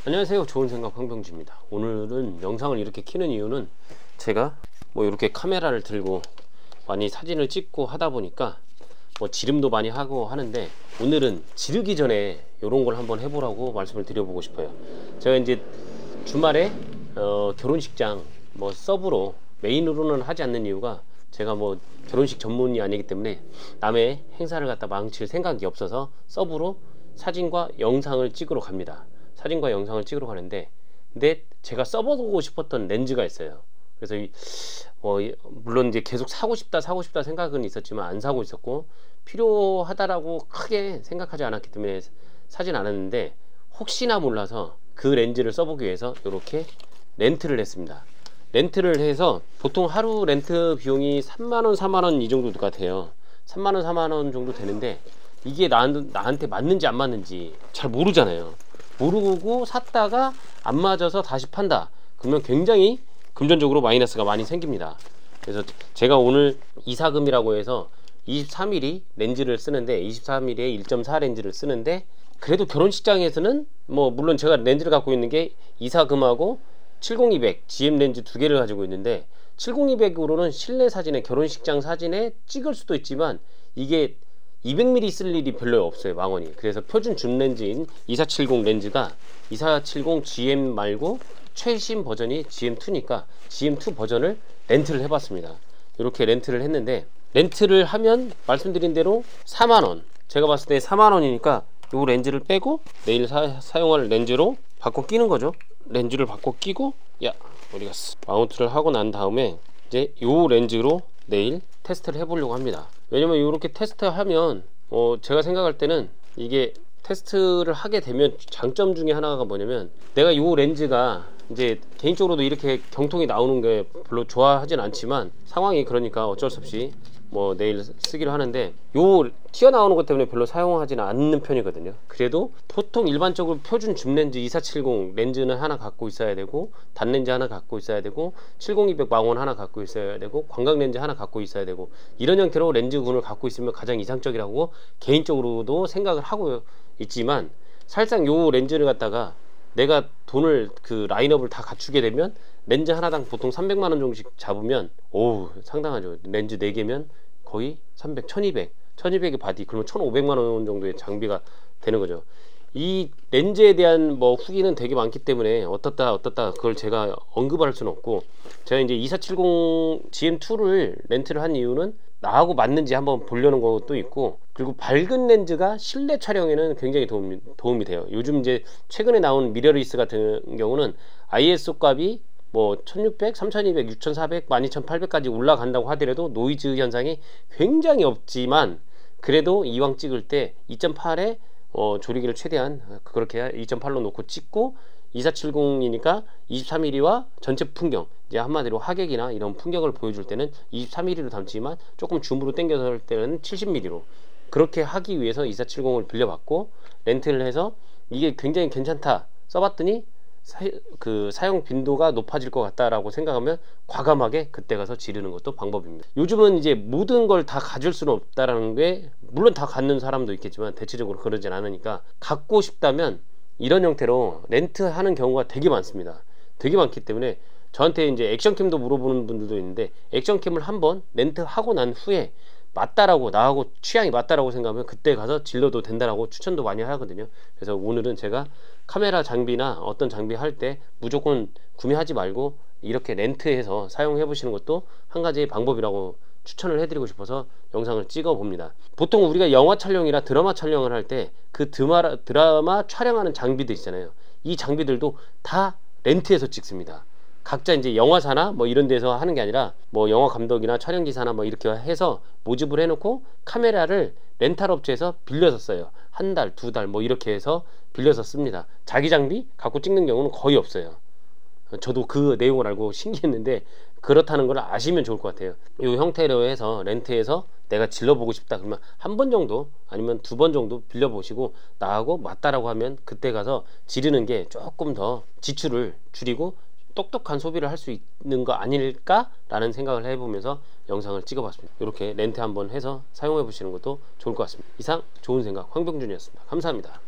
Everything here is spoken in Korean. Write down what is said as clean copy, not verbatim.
안녕하세요. 좋은 생각 황병주입니다. 오늘은 영상을 이렇게 켜는 이유는 제가 뭐 이렇게 카메라를 들고 많이 사진을 찍고 하다 보니까 뭐 지름도 많이 하고 하는데, 오늘은 지르기 전에 이런 걸 한번 해보라고 말씀을 드려보고 싶어요. 제가 이제 주말에 결혼식장 뭐 서브로 메인으로는 하지 않는 이유가, 제가 뭐 결혼식 전문이 아니기 때문에 남의 행사를 갖다 망칠 생각이 없어서 서브로 사진과 영상을 찍으러 갑니다. 사진과 영상을 찍으러 가는데, 근데 제가 써보고 싶었던 렌즈가 있어요. 그래서 물론 이제 계속 사고 싶다 생각은 있었지만 안 사고 있었고, 필요하다라고 크게 생각하지 않았기 때문에 사진 않았는데, 혹시나 몰라서 그 렌즈를 써보기 위해서 이렇게 렌트를 했습니다. 렌트를 해서 보통 하루 렌트 비용이 3만원 4만원 이 정도가 돼요. 3만원 4만원 정도 되는데, 이게 나한테 맞는지 안 맞는지 잘 모르잖아요. 모르고 샀다가 안 맞아서 다시 판다 그러면 굉장히 금전적으로 마이너스가 많이 생깁니다. 그래서 제가 오늘 이사금이라고 해서 23mm 렌즈를 쓰는데, 23mm에 1.4 렌즈를 쓰는데, 그래도 결혼식장에서는 뭐 물론 제가 렌즈를 갖고 있는 게 이사금하고 70-200 GM 렌즈 두 개를 가지고 있는데, 70-200으로는 실내 사진에, 결혼식장 사진에 찍을 수도 있지만 이게 200mm 쓸 일이 별로 없어요, 망원이. 그래서 표준 줌 렌즈인 2470 렌즈가 2470 GM 말고 최신 버전이 GM2니까 GM2 버전을 렌트를 해봤습니다. 이렇게 렌트를 했는데, 렌트를 하면 말씀드린 대로 4만원, 제가 봤을 때 4만원이니까 이 렌즈를 빼고 내일 사용할 렌즈로 바꿔 끼는 거죠. 렌즈를 바꿔 끼고, 야 어디 갔어, 마운트를 하고 난 다음에 이제 이 렌즈로 내일 테스트를 해보려고 합니다. 왜냐면 이렇게 테스트하면 제가 생각할 때는 이게 테스트를 하게 되면 장점 중에 하나가 뭐냐면, 내가 이 렌즈가 이제 개인적으로도 이렇게 경통이 나오는 게 별로 좋아하진 않지만 상황이 그러니까 어쩔 수 없이 뭐 내일 쓰기로 하는데, 요 튀어나오는 것 때문에 별로 사용하지는 않는 편이거든요. 그래도 보통 일반적으로 표준 줌 렌즈 2470 렌즈는 하나 갖고 있어야 되고, 단 렌즈 하나 갖고 있어야 되고, 70-200 망원 하나 갖고 있어야 되고, 광각 렌즈 하나 갖고 있어야 되고, 이런 형태로 렌즈군을 갖고 있으면 가장 이상적이라고 개인적으로도 생각을 하고 있지만, 사실상 요 렌즈를 갖다가 내가 돈을 그 라인업을 다 갖추게 되면 렌즈 하나당 보통 300만원 정도씩 잡으면 오우 상당하죠. 렌즈 4개면 거의 300, 1200, 1200의 바디, 그러면 1500만원 정도의 장비가 되는 거죠. 이 렌즈에 대한 뭐 후기는 되게 많기 때문에 어떻다 그걸 제가 언급할 수는 없고, 제가 이제 2470 GM2를 렌트를 한 이유는 나하고 맞는지 한번 보려는 것도 있고, 그리고 밝은 렌즈가 실내 촬영에는 굉장히 도움이 돼요. 요즘 이제 최근에 나온 미러리스 같은 경우는 ISO 값이 뭐 1600, 3200, 6400, 12800까지 올라간다고 하더라도 노이즈 현상이 굉장히 없지만, 그래도 이왕 찍을 때 2.8에 조리기를 최대한 그렇게 2.8로 놓고 찍고, 2470이니까 23mm와 전체 풍경, 이제 한마디로 하객이나 이런 풍경을 보여줄 때는 23mm로 담지만 조금 줌으로 당겨서 할 때는 70mm로, 그렇게 하기 위해서 2470을 빌려봤고 렌트를 해서 이게 굉장히 괜찮다 써봤더니 사용 빈도가 높아질 것 같다라고 생각하면 과감하게 그때 가서 지르는 것도 방법입니다. 요즘은 이제 모든 걸 다 가질 수는 없다라는 게, 물론 다 갖는 사람도 있겠지만 대체적으로 그러진 않으니까, 갖고 싶다면 이런 형태로 렌트하는 경우가 되게 많습니다. 되게 많기 때문에 저한테 이제 액션캠도 물어보는 분들도 있는데, 액션캠을 한번 렌트하고 난 후에 맞다라고, 나하고 취향이 맞다라고 생각하면 그때 가서 질러도 된다라고 추천도 많이 하거든요. 그래서 오늘은 제가 카메라 장비나 어떤 장비 할 때 무조건 구매하지 말고 이렇게 렌트해서 사용해 보시는 것도 한 가지의 방법이라고 추천을 해드리고 싶어서 영상을 찍어 봅니다. 보통 우리가 영화 촬영이나 드라마 촬영을 할 때 그 드라마 촬영하는 장비들 있잖아요. 이 장비들도 다 렌트해서 찍습니다. 각자 이제 영화사나 뭐 이런 데서 하는 게 아니라, 뭐 영화 감독이나 촬영기사나 뭐 이렇게 해서 모집을 해놓고 카메라를 렌탈 업체에서 빌려서 써요. 한 달, 두 달 뭐 이렇게 해서 빌려서 씁니다. 자기 장비 갖고 찍는 경우는 거의 없어요. 저도 그 내용을 알고 신기했는데, 그렇다는 걸 아시면 좋을 것 같아요. 이 형태로 해서 렌트해서 내가 질러보고 싶다 그러면 한 번 정도 아니면 2번 정도 빌려보시고 나하고 맞다라고 하면 그때 가서 지르는 게 조금 더 지출을 줄이고 똑똑한 소비를 할 수 있는 거 아닐까 라는 생각을 해보면서 영상을 찍어봤습니다. 이렇게 렌트 한번 해서 사용해 보시는 것도 좋을 것 같습니다. 이상 좋은 생각 황병준이었습니다. 감사합니다.